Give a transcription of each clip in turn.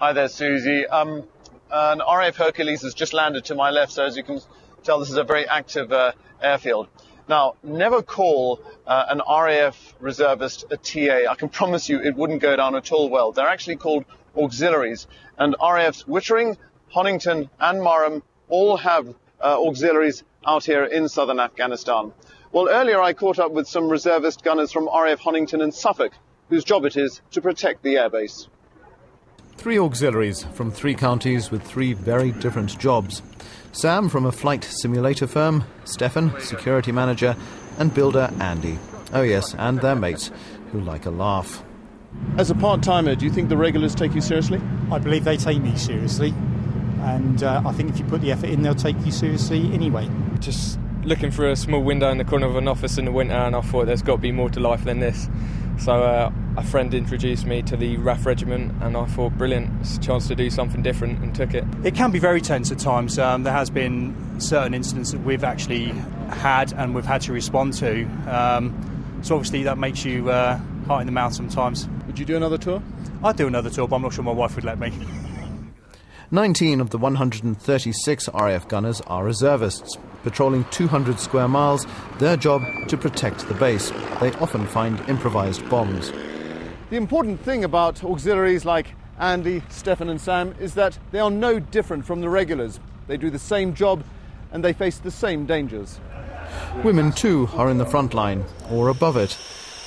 Hi there, Susie. An RAF Hercules has just landed to my left, so as you can tell, this is a very active airfield. Now, never call an RAF reservist a TA. I can promise you it wouldn't go down at all well. They're actually called auxiliaries. And RAFs Wittering, Honington and Marham all have auxiliaries out here in southern Afghanistan. Well, earlier I caught up with some reservist gunners from RAF Honington and Suffolk, whose job it is to protect the airbase. 3 auxiliaries from 3 counties with 3 very different jobs. Sam from a flight simulator firm, Stefan, security manager, and builder Andy. Oh yes, and their mates, who like a laugh. As a part-timer, do you think the regulars take you seriously? I believe they take me seriously, and I think if you put the effort in, they'll take you seriously anyway. Just looking through a small window in the corner of an office in the winter, and I thought there's got to be more to life than this. So a friend introduced me to the RAF regiment, and I thought, brilliant, it's a chance to do something different, and took it. It can be very tense at times. There has been certain incidents that we've actually had and we've had to respond to. So obviously that makes you heart in the mouth sometimes. Would you do another tour? I'd do another tour, but I'm not sure my wife would let me. 19 of the 136 RAF gunners are reservists, patrolling 200 square miles, their job to protect the base. They often find improvised bombs. The important thing about auxiliaries like Andy, Stefan and Sam is that they are no different from the regulars. They do the same job and they face the same dangers. Women too are in the front line, or above it.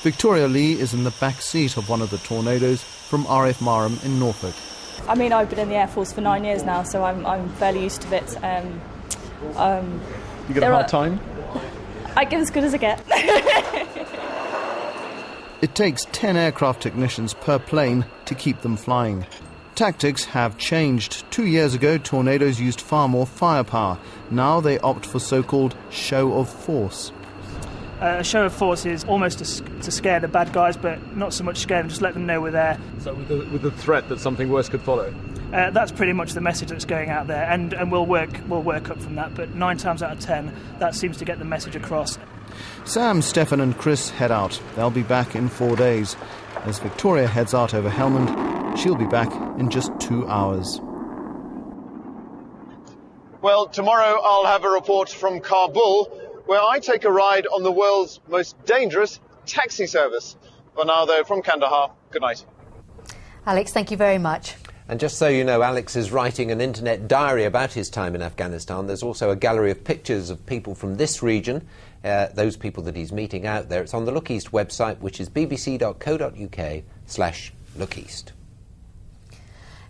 Victoria Lee is in the back seat of one of the tornadoes from RAF Marham in Norfolk. I mean, I've been in the Air Force for 9 years now, so I'm fairly used to it. You get a hard time? I get as good as I get. It takes 10 aircraft technicians per plane to keep them flying. Tactics have changed. 2 years ago, tornadoes used far more firepower. Now they opt for so-called show of force. A show of force is almost to scare the bad guys, but not so much scare them, just let them know we're there. So with the threat that something worse could follow? That's pretty much the message that's going out there, and we'll work up from that, but 9 times out of 10, that seems to get the message across. Sam, Stefan and Chris head out. They'll be back in 4 days. As Victoria heads out over Helmand, she'll be back in just 2 hours. Well, tomorrow I'll have a report from Kabul, where I take a ride on the world's most dangerous taxi service. For now, though, from Kandahar, good night. Alex, thank you very much. And just so you know, Alex is writing an internet diary about his time in Afghanistan. There's also a gallery of pictures of people from this region, those people that he's meeting out there. It's on the Look East website, which is bbc.co.uk/lookeast.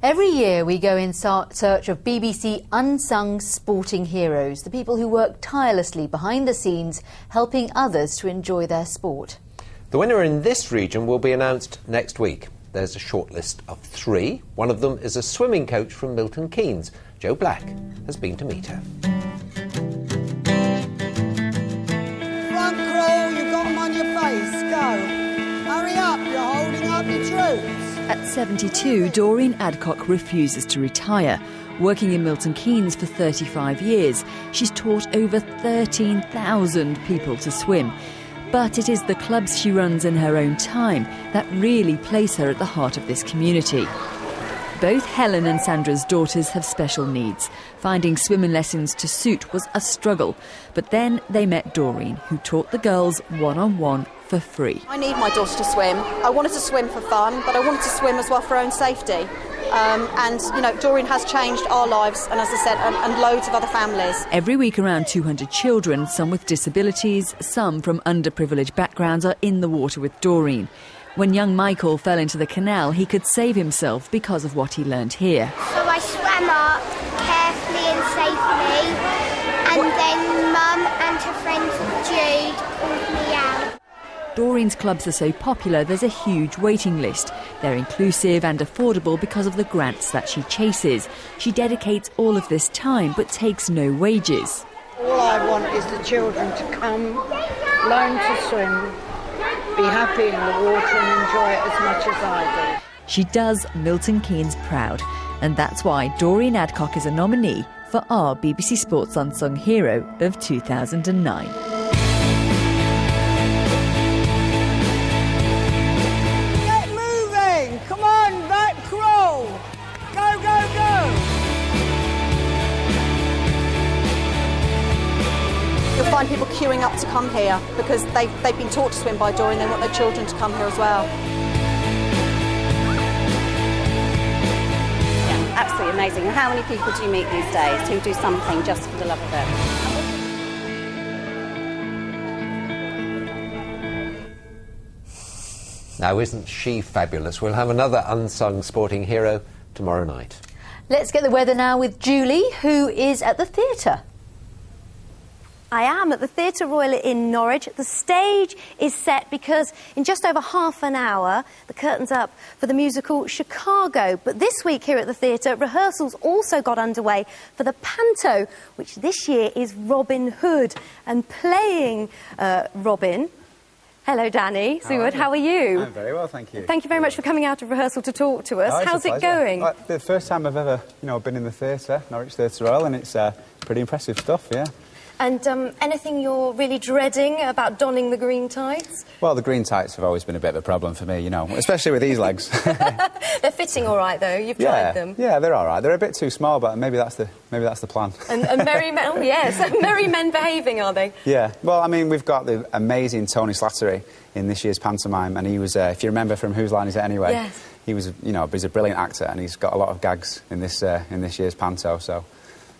Every year we go in search of BBC Unsung sporting heroes, the people who work tirelessly behind the scenes, helping others to enjoy their sport. The winner in this region will be announced next week. There's a short list of 3. One of them is a swimming coach from Milton Keynes. Joe Black has been to meet her. Front row, you've got them on your face. Go. Hurry up, you're holding up the troops. At 72, Doreen Adcoock refuses to retire. Working in Milton Keynes for 35 years, she's taught over 13,000 people to swim. But it is the clubs she runs in her own time that really place her at the heart of this community. Both Helen and Sandra's daughters have special needs. Finding swimming lessons to suit was a struggle. But then they met Doreen, who taught the girls one-on-one for free. I need my daughter to swim. I wanted to swim for fun, but I wanted to swim as well for her own safety. And, you know, Doreen has changed our lives, and as I said, and loads of other families. Every week around 200 children, some with disabilities, some from underprivileged backgrounds, are in the water with Doreen. When young Michael fell into the canal, he could save himself because of what he learned here. So I swam up carefully and safely, and then Mum and her friend Jude pulled me out. Doreen's clubs are so popular, there's a huge waiting list. They're inclusive and affordable because of the grants that she chases. She dedicates all of this time but takes no wages. All I want is the children to come, learn to swim, be happy in the water and enjoy it as much as I do. She does Milton Keynes proud, and that's why Doreen Adcoock is a nominee for our BBC Sports Unsung Hero of 2009. Get moving! Come on, back row! Go and people queuing up to come here because they've been taught to swim by Doreen. They want their children to come here as well. Yeah, absolutely amazing. And how many people do you meet these days who do something just for the love of it? Now, isn't she fabulous? We'll have another unsung sporting hero tomorrow night. Let's get the weather now with Julie, who is at the theatre. I am at the Theatre Royal in Norwich. The stage is set because in just over half an hour, the curtain's up for the musical Chicago. But this week here at the theatre, rehearsals also got underway for the Panto, which this year is Robin Hood. And playing Robin... Hello, Danny. Seward, how are you? I'm very well, thank you. Thank you very much for coming out of rehearsal to talk to us. How's it going? The first time I've ever, been in the theatre, Norwich Theatre Royal, and it's pretty impressive stuff, yeah. And anything you're really dreading about donning the green tights? Well, the green tights have always been a bit of a problem for me, especially with these legs. They're fitting all right, though. You've tried them. Yeah, they're all right. They're a bit too small, but maybe that's the plan. And merry men, oh yes, merry men behaving, are they? Yeah. Well, I mean, we've got the amazing Tony Slattery in this year's pantomime, and he was, if you remember from Whose Line Is It Anyway? Yes. He was, he's a brilliant actor, and he's got a lot of gags in this year's panto. So.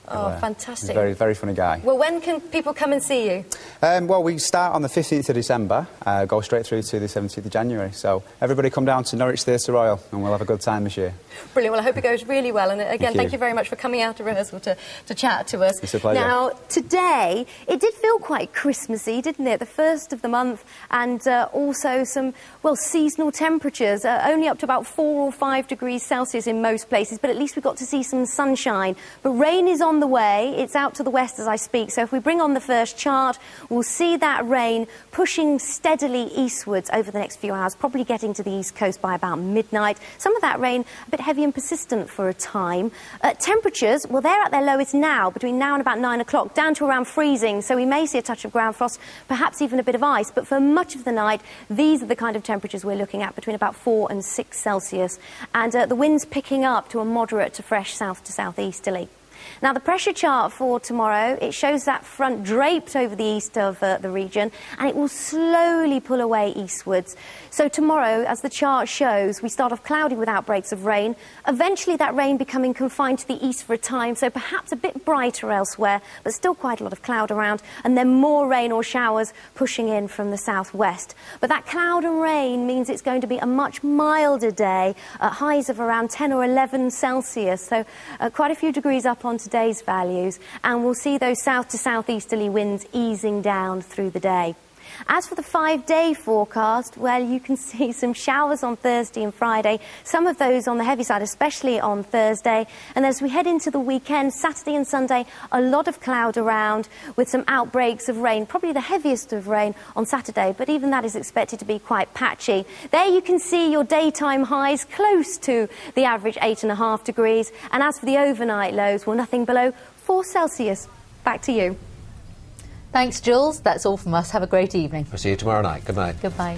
Oh, fantastic. Very, very funny guy. Well, when can people come and see you? Well, we start on the 15th of December, go straight through to the 17th of January. So everybody come down to Norwich Theatre Royal and we'll have a good time this year. Brilliant. Well, I hope it goes really well. And again, thank you very much for coming out to rehearsal to chat to us. It's a pleasure. Now, today, it did feel quite Christmassy, didn't it? The first of the month, and also some, well, seasonal temperatures, only up to about 4 or 5 degrees Celsius in most places, but at least we got to see some sunshine. But rain is on the way. It's out to the west as I speak. So if we bring on the first chart, we'll see that rain pushing steadily eastwards over the next few hours, probably getting to the east coast by about midnight. Some of that rain a bit heavy and persistent for a time. Temperatures, well, they're at their lowest now, between now and about 9 o'clock, down to around freezing. So we may see a touch of ground frost, perhaps even a bit of ice. But for much of the night, these are the kind of temperatures we're looking at, between about 4 and 6 Celsius. And the wind's picking up to a moderate to fresh south to southeasterly. Now, the pressure chart for tomorrow, it shows that front draped over the east of the region, and it will slowly pull away eastwards. So tomorrow, as the chart shows, we start off cloudy with outbreaks of rain. Eventually, that rain becoming confined to the east for a time, so perhaps a bit brighter elsewhere, but still quite a lot of cloud around, and then more rain or showers pushing in from the southwest. But that cloud and rain means it's going to be a much milder day, highs of around 10 or 11 Celsius, so quite a few degrees up on today's values, and we'll see those south to southeasterly winds easing down through the day. As for the 5-day forecast, well, you can see some showers on Thursday and Friday, some of those on the heavy side, especially on Thursday. And as we head into the weekend, Saturday and Sunday, a lot of cloud around with some outbreaks of rain, probably the heaviest of rain on Saturday, but even that is expected to be quite patchy. There you can see your daytime highs close to the average 8.5 degrees. And as for the overnight lows, well, nothing below 4 Celsius. Back to you. Thanks, Jules. That's all from us. Have a great evening. We'll see you tomorrow night. Good night. Goodbye.